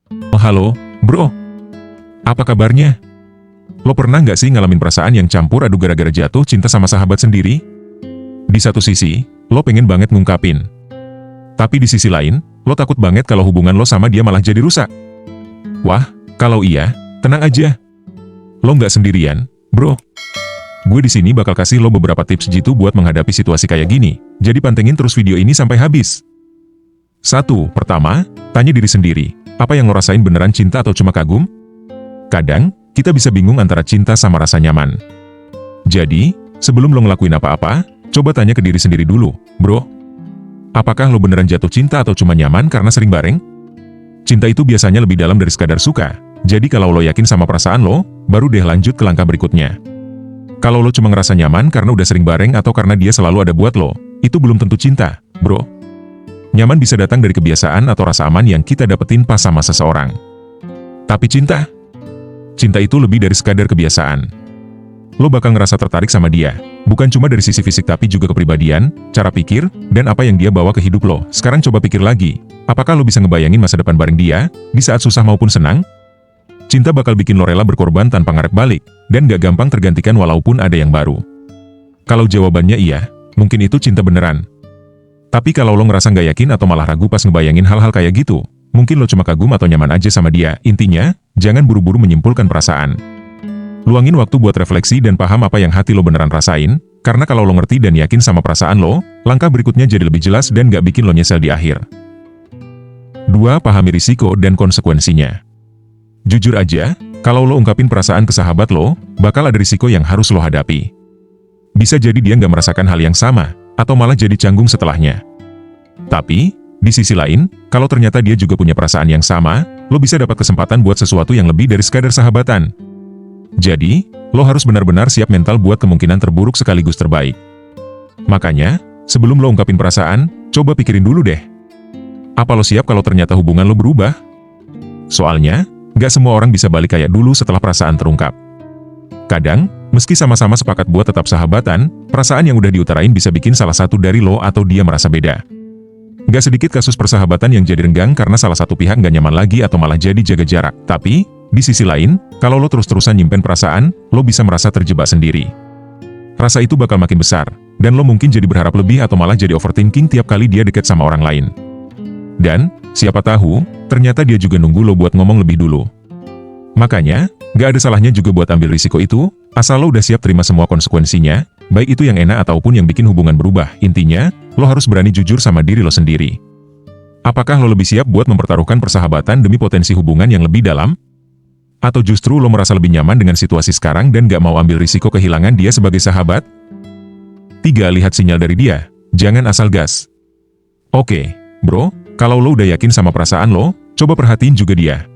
Oh, halo, bro. Apa kabarnya? Lo pernah nggak sih ngalamin perasaan yang campur aduk gara-gara jatuh cinta sama sahabat sendiri? Di satu sisi, lo pengen banget ngungkapin. Tapi di sisi lain, lo takut banget kalau hubungan lo sama dia malah jadi rusak. Wah, kalau iya, tenang aja. Lo nggak sendirian, bro. Gue di sini bakal kasih lo beberapa tips jitu buat menghadapi situasi kayak gini. Jadi pantengin terus video ini sampai habis. 1. Pertama, tanya diri sendiri. Apa yang lo rasain beneran cinta atau cuma kagum? Kadang, kita bisa bingung antara cinta sama rasa nyaman. Jadi, sebelum lo ngelakuin apa-apa, coba tanya ke diri sendiri dulu, bro. Apakah lo beneran jatuh cinta atau cuma nyaman karena sering bareng? Cinta itu biasanya lebih dalam dari sekadar suka. Jadi kalau lo yakin sama perasaan lo, baru deh lanjut ke langkah berikutnya. Kalau lo cuma ngerasa nyaman karena udah sering bareng atau karena dia selalu ada buat lo, itu belum tentu cinta, bro. Nyaman bisa datang dari kebiasaan atau rasa aman yang kita dapetin pas sama seseorang. Tapi cinta itu lebih dari sekadar kebiasaan. Lo bakal ngerasa tertarik sama dia, bukan cuma dari sisi fisik tapi juga kepribadian, cara pikir, dan apa yang dia bawa ke hidup lo. Sekarang coba pikir lagi, apakah lo bisa ngebayangin masa depan bareng dia, di saat susah maupun senang? Cinta bakal bikin lo rela berkorban tanpa ngarep balik, dan gak gampang tergantikan walaupun ada yang baru. Kalau jawabannya iya, mungkin itu cinta beneran. Tapi kalau lo ngerasa gak yakin atau malah ragu pas ngebayangin hal-hal kayak gitu, mungkin lo cuma kagum atau nyaman aja sama dia. Intinya, jangan buru-buru menyimpulkan perasaan. Luangin waktu buat refleksi dan paham apa yang hati lo beneran rasain, karena kalau lo ngerti dan yakin sama perasaan lo, langkah berikutnya jadi lebih jelas dan gak bikin lo nyesel di akhir. 2. Pahami risiko dan konsekuensinya. Jujur aja, kalau lo ungkapin perasaan ke sahabat lo, bakal ada risiko yang harus lo hadapi. Bisa jadi dia nggak merasakan hal yang sama, atau malah jadi canggung setelahnya. Tapi, di sisi lain, kalau ternyata dia juga punya perasaan yang sama, lo bisa dapat kesempatan buat sesuatu yang lebih dari sekadar sahabatan. Jadi, lo harus benar-benar siap mental buat kemungkinan terburuk sekaligus terbaik. Makanya, sebelum lo ungkapin perasaan, coba pikirin dulu deh. Apa lo siap kalau ternyata hubungan lo berubah? Soalnya, gak semua orang bisa balik kayak dulu setelah perasaan terungkap. Kadang, meski sama-sama sepakat buat tetap sahabatan, perasaan yang udah diutarain bisa bikin salah satu dari lo atau dia merasa beda. Gak sedikit kasus persahabatan yang jadi renggang karena salah satu pihak gak nyaman lagi atau malah jadi jaga jarak. Tapi, di sisi lain, kalau lo terus-terusan nyimpen perasaan, lo bisa merasa terjebak sendiri. Rasa itu bakal makin besar, dan lo mungkin jadi berharap lebih atau malah jadi overthinking tiap kali dia deket sama orang lain. Dan, siapa tahu, ternyata dia juga nunggu lo buat ngomong lebih dulu. Makanya, gak ada salahnya juga buat ambil risiko itu, asal lo udah siap terima semua konsekuensinya, baik itu yang enak ataupun yang bikin hubungan berubah. Intinya, lo harus berani jujur sama diri lo sendiri. Apakah lo lebih siap buat mempertaruhkan persahabatan demi potensi hubungan yang lebih dalam? Atau justru lo merasa lebih nyaman dengan situasi sekarang dan gak mau ambil risiko kehilangan dia sebagai sahabat? 3. Lihat sinyal dari dia, jangan asal gas. Oke, bro. Kalau lo udah yakin sama perasaan lo, coba perhatiin juga dia.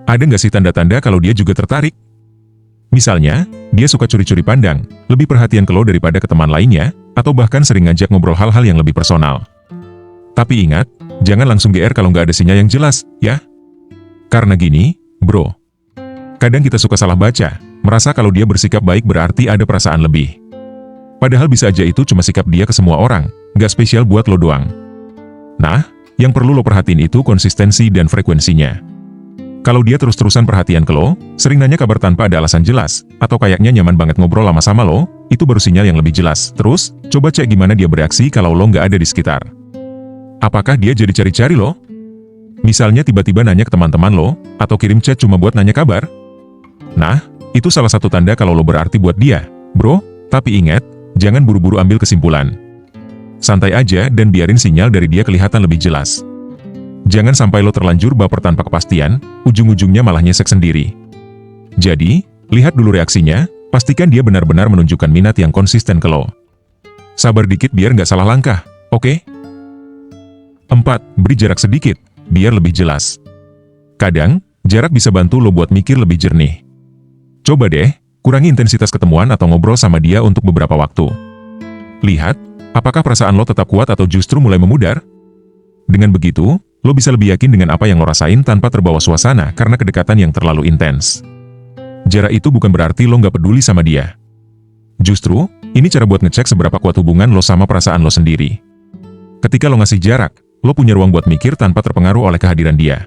Ada nggak sih tanda-tanda kalau dia juga tertarik? Misalnya, dia suka curi-curi pandang, lebih perhatian ke lo daripada ke teman lainnya, atau bahkan sering ngajak ngobrol hal-hal yang lebih personal. Tapi ingat, jangan langsung GR kalau nggak ada sinyal yang jelas, ya? Karena gini, bro. Kadang kita suka salah baca, merasa kalau dia bersikap baik berarti ada perasaan lebih. Padahal bisa aja itu cuma sikap dia ke semua orang, nggak spesial buat lo doang. Nah, yang perlu lo perhatiin itu konsistensi dan frekuensinya. Kalau dia terus-terusan perhatian ke lo, sering nanya kabar tanpa ada alasan jelas, atau kayaknya nyaman banget ngobrol lama sama lo, itu baru sinyal yang lebih jelas. Terus, coba cek gimana dia bereaksi kalau lo nggak ada di sekitar. Apakah dia jadi cari-cari lo? Misalnya tiba-tiba nanya ke teman-teman lo, atau kirim chat cuma buat nanya kabar? Nah, itu salah satu tanda kalau lo berarti buat dia, bro. Tapi ingat, jangan buru-buru ambil kesimpulan. Santai aja dan biarin sinyal dari dia kelihatan lebih jelas. Jangan sampai lo terlanjur baper tanpa kepastian, ujung-ujungnya malah nyesek sendiri. Jadi, lihat dulu reaksinya, pastikan dia benar-benar menunjukkan minat yang konsisten ke lo. Sabar dikit biar nggak salah langkah, oke? 4. Beri jarak sedikit, biar lebih jelas. Kadang, jarak bisa bantu lo buat mikir lebih jernih. Coba deh, kurangi intensitas ketemuan atau ngobrol sama dia untuk beberapa waktu. Lihat, apakah perasaan lo tetap kuat atau justru mulai memudar? Dengan begitu, lo bisa lebih yakin dengan apa yang lo rasain tanpa terbawa suasana karena kedekatan yang terlalu intens. Jarak itu bukan berarti lo nggak peduli sama dia. Justru, ini cara buat ngecek seberapa kuat hubungan lo sama perasaan lo sendiri. Ketika lo ngasih jarak, lo punya ruang buat mikir tanpa terpengaruh oleh kehadiran dia.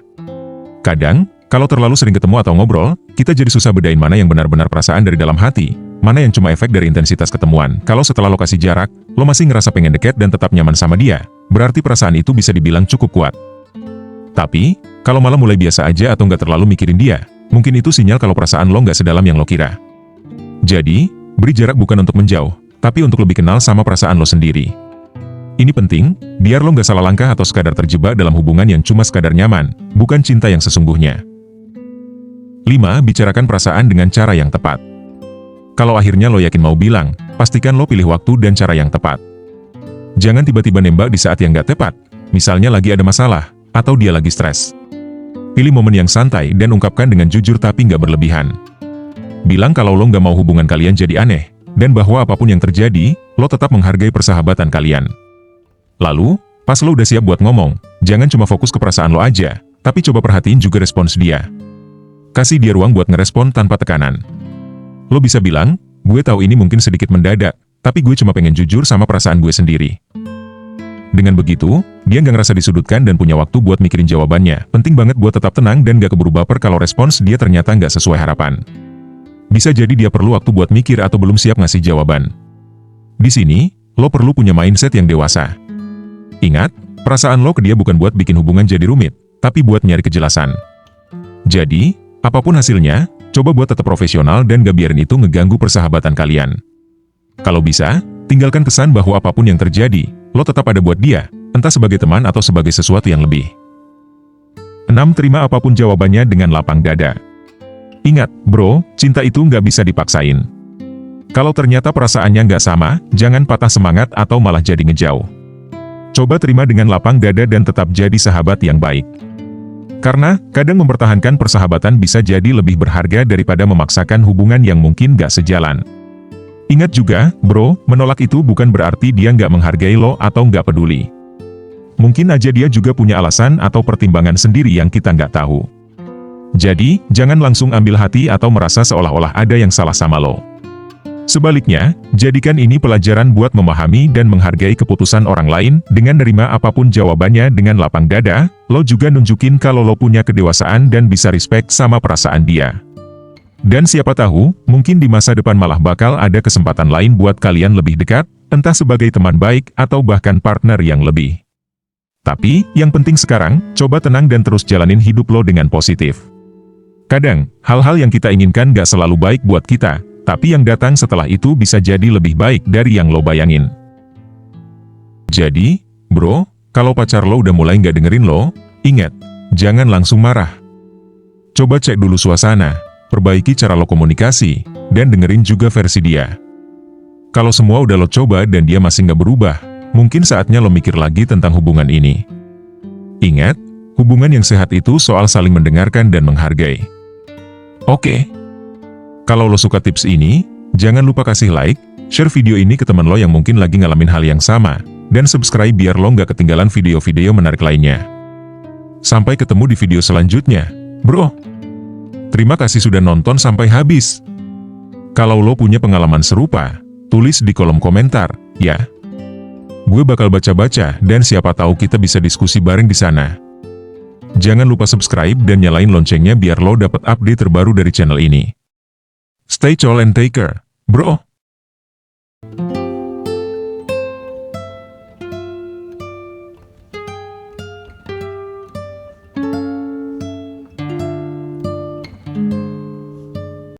Kadang, kalau terlalu sering ketemu atau ngobrol, kita jadi susah bedain mana yang benar-benar perasaan dari dalam hati, mana yang cuma efek dari intensitas ketemuan. Kalau setelah lo kasih jarak, lo masih ngerasa pengen deket dan tetap nyaman sama dia, berarti perasaan itu bisa dibilang cukup kuat. Tapi, kalau malah mulai biasa aja atau nggak terlalu mikirin dia, mungkin itu sinyal kalau perasaan lo nggak sedalam yang lo kira. Jadi, beri jarak bukan untuk menjauh, tapi untuk lebih kenal sama perasaan lo sendiri. Ini penting, biar lo nggak salah langkah atau sekadar terjebak dalam hubungan yang cuma sekadar nyaman, bukan cinta yang sesungguhnya. 5. Bicarakan perasaan dengan cara yang tepat. Kalau akhirnya lo yakin mau bilang, pastikan lo pilih waktu dan cara yang tepat. Jangan tiba-tiba nembak di saat yang nggak tepat, misalnya lagi ada masalah, atau dia lagi stres. Pilih momen yang santai dan ungkapkan dengan jujur tapi nggak berlebihan. Bilang kalau lo nggak mau hubungan kalian jadi aneh, dan bahwa apapun yang terjadi, lo tetap menghargai persahabatan kalian. Lalu, pas lo udah siap buat ngomong, jangan cuma fokus ke perasaan lo aja, tapi coba perhatiin juga respons dia. Kasih dia ruang buat ngerespon tanpa tekanan. Lo bisa bilang, gue tahu ini mungkin sedikit mendadak, tapi gue cuma pengen jujur sama perasaan gue sendiri. Dengan begitu, dia nggak ngerasa disudutkan dan punya waktu buat mikirin jawabannya. Penting banget buat tetap tenang dan gak keburu baper kalau respons dia ternyata nggak sesuai harapan. Bisa jadi dia perlu waktu buat mikir atau belum siap ngasih jawaban. Di sini, lo perlu punya mindset yang dewasa. Ingat, perasaan lo ke dia bukan buat bikin hubungan jadi rumit, tapi buat nyari kejelasan. Jadi, apapun hasilnya, coba buat tetap profesional dan gak biarin itu ngeganggu persahabatan kalian. Kalau bisa, tinggalkan pesan bahwa apapun yang terjadi, lo tetap ada buat dia, entah sebagai teman atau sebagai sesuatu yang lebih. 6. Terima apapun jawabannya dengan lapang dada. Ingat, bro, cinta itu nggak bisa dipaksain. Kalau ternyata perasaannya nggak sama, jangan patah semangat atau malah jadi ngejauh. Coba terima dengan lapang dada dan tetap jadi sahabat yang baik. Karena, kadang mempertahankan persahabatan bisa jadi lebih berharga daripada memaksakan hubungan yang mungkin nggak sejalan. Ingat juga, bro, menolak itu bukan berarti dia nggak menghargai lo atau nggak peduli. Mungkin aja dia juga punya alasan atau pertimbangan sendiri yang kita nggak tahu. Jadi, jangan langsung ambil hati atau merasa seolah-olah ada yang salah sama lo. Sebaliknya, jadikan ini pelajaran buat memahami dan menghargai keputusan orang lain. Dengan nerima apapun jawabannya dengan lapang dada, lo juga nunjukin kalau lo punya kedewasaan dan bisa respect sama perasaan dia. Dan siapa tahu, mungkin di masa depan malah bakal ada kesempatan lain buat kalian lebih dekat, entah sebagai teman baik atau bahkan partner yang lebih. Tapi, yang penting sekarang, coba tenang dan terus jalanin hidup lo dengan positif. Kadang, hal-hal yang kita inginkan gak selalu baik buat kita, tapi yang datang setelah itu bisa jadi lebih baik dari yang lo bayangin. Jadi, bro, kalau pacar lo udah mulai gak dengerin lo, ingat, jangan langsung marah. Coba cek dulu suasana, perbaiki cara lo komunikasi, dan dengerin juga versi dia. Kalau semua udah lo coba dan dia masih gak berubah, mungkin saatnya lo mikir lagi tentang hubungan ini. Ingat, hubungan yang sehat itu soal saling mendengarkan dan menghargai. Oke. Kalau lo suka tips ini, jangan lupa kasih like, share video ini ke teman lo yang mungkin lagi ngalamin hal yang sama, dan subscribe biar lo nggak ketinggalan video-video menarik lainnya. Sampai ketemu di video selanjutnya, bro. Terima kasih sudah nonton sampai habis. Kalau lo punya pengalaman serupa, tulis di kolom komentar, ya. Gue bakal baca-baca dan siapa tahu kita bisa diskusi bareng di sana. Jangan lupa subscribe dan nyalain loncengnya biar lo dapat update terbaru dari channel ini. Stay cool and take care, bro.